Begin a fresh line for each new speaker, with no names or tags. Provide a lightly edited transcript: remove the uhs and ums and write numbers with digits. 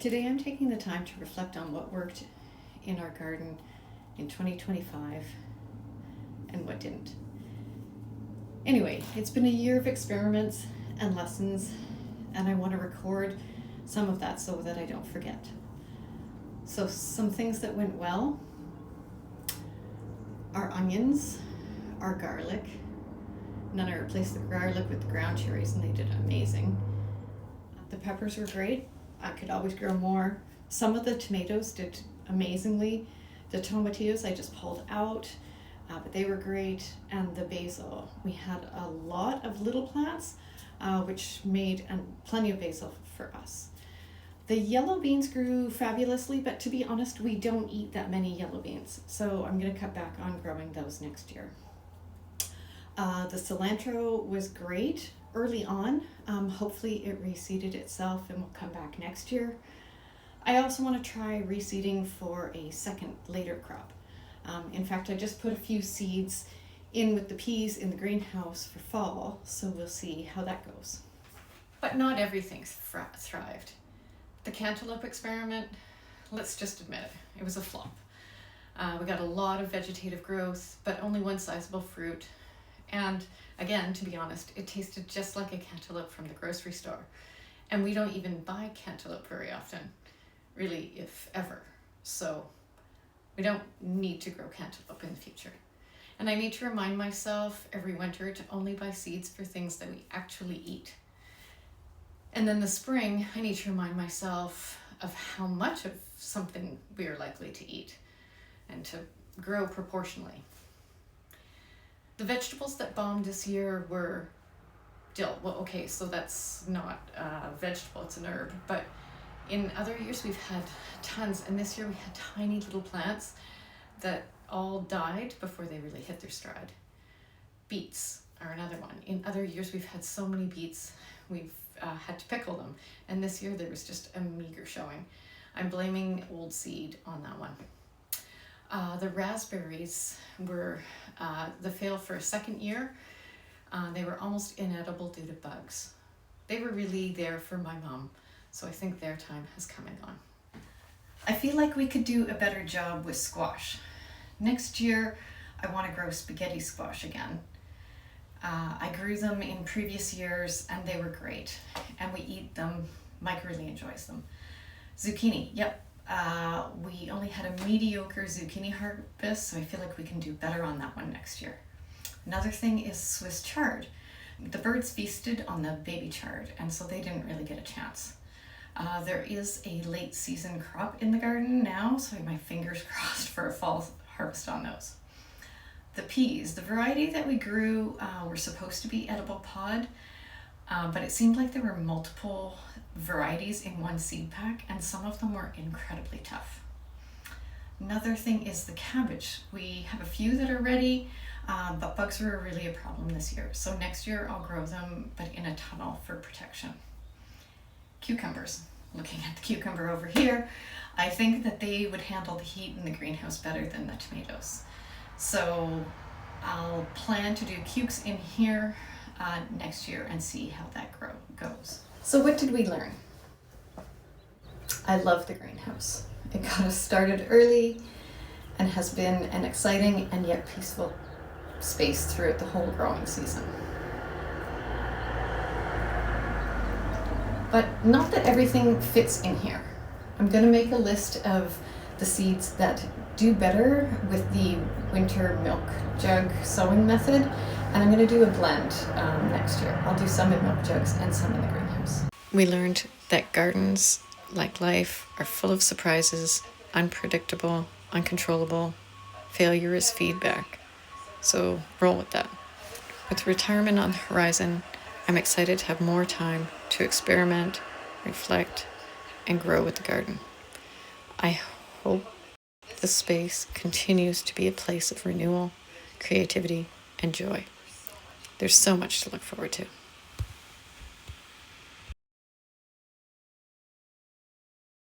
Today I'm taking the time to reflect on what worked in our garden in 2025 and what didn't. Anyway, it's been a year of experiments and lessons, and I want to record some of that so that I don't forget. So some things that went well: our onions, our garlic. And then I replaced the garlic with the ground cherries and they did amazing. The peppers were great. I could always grow more. Some of the tomatoes did amazingly. The tomatillos I just pulled out, but they were great. And the basil, we had a lot of little plants, which made plenty of basil for us. The yellow beans grew fabulously, but to be honest, we don't eat that many yellow beans. So I'm gonna cut back on growing those next year. The cilantro was great early on. Hopefully it reseeded itself and will come back next year. I also want to try reseeding for a second later crop. In fact, I just put a few seeds in with the peas in the greenhouse for fall, so we'll see how that goes. But not everything's thrived. The cantaloupe experiment, let's just admit it was a flop. We got a lot of vegetative growth, but only one sizable fruit. And again, to be honest, it tasted just like a cantaloupe from the grocery store. And we don't even buy cantaloupe very often, really, if ever. So we don't need to grow cantaloupe in the future. And I need to remind myself every winter to only buy seeds for things that we actually eat. And then the spring, I need to remind myself of how much of something we are likely to eat and to grow proportionally. The vegetables that bombed this year were dill. Well, okay, so that's not a vegetable, it's an herb. But in other years we've had tons, and this year we had tiny little plants that all died before they really hit their stride. Beets are another one. In other years we've had so many beets, we've had to pickle them. And this year there was just a meager showing. I'm blaming old seed on that one. The raspberries were the fail for a second year. They were almost inedible due to bugs. They were really there for my mom, so I think their time has come and gone. I feel like we could do a better job with squash. Next year, I want to grow spaghetti squash again. I grew them in previous years and they were great, and we eat them. Mike really enjoys them. Zucchini, yep. We only had a mediocre zucchini harvest, so I feel like we can do better on that one next year. Another thing is Swiss chard. The birds feasted on the baby chard, and so they didn't really get a chance. There is a late season crop in the garden now, so I have my fingers crossed for a fall harvest on those. The peas, the variety that we grew were supposed to be edible pod, but it seemed like there were multiple varieties in one seed pack, and some of them were incredibly tough. Another thing is the cabbage. We have a few that are ready, but bugs were really a problem this year. So next year I'll grow them, but in a tunnel for protection. Cucumbers. Looking at the cucumber over here, I think that they would handle the heat in the greenhouse better than the tomatoes. So I'll plan to do cukes in here next year and see how that goes. So what did we learn? I love the greenhouse. It got us started early and has been an exciting and yet peaceful space throughout the whole growing season. But not that everything fits in here. I'm going to make a list of the seeds that do better with the winter milk jug sowing method, and I'm going to do a blend next year. I'll do some in milk jugs and some in the greenhouse. We learned that gardens, like life, are full of surprises, unpredictable, uncontrollable. Failure is feedback. So roll with that. With retirement on the horizon, I'm excited to have more time to experiment, reflect, and grow with the garden. I hope the space continues to be a place of renewal, creativity, and joy. There's so much to look forward to.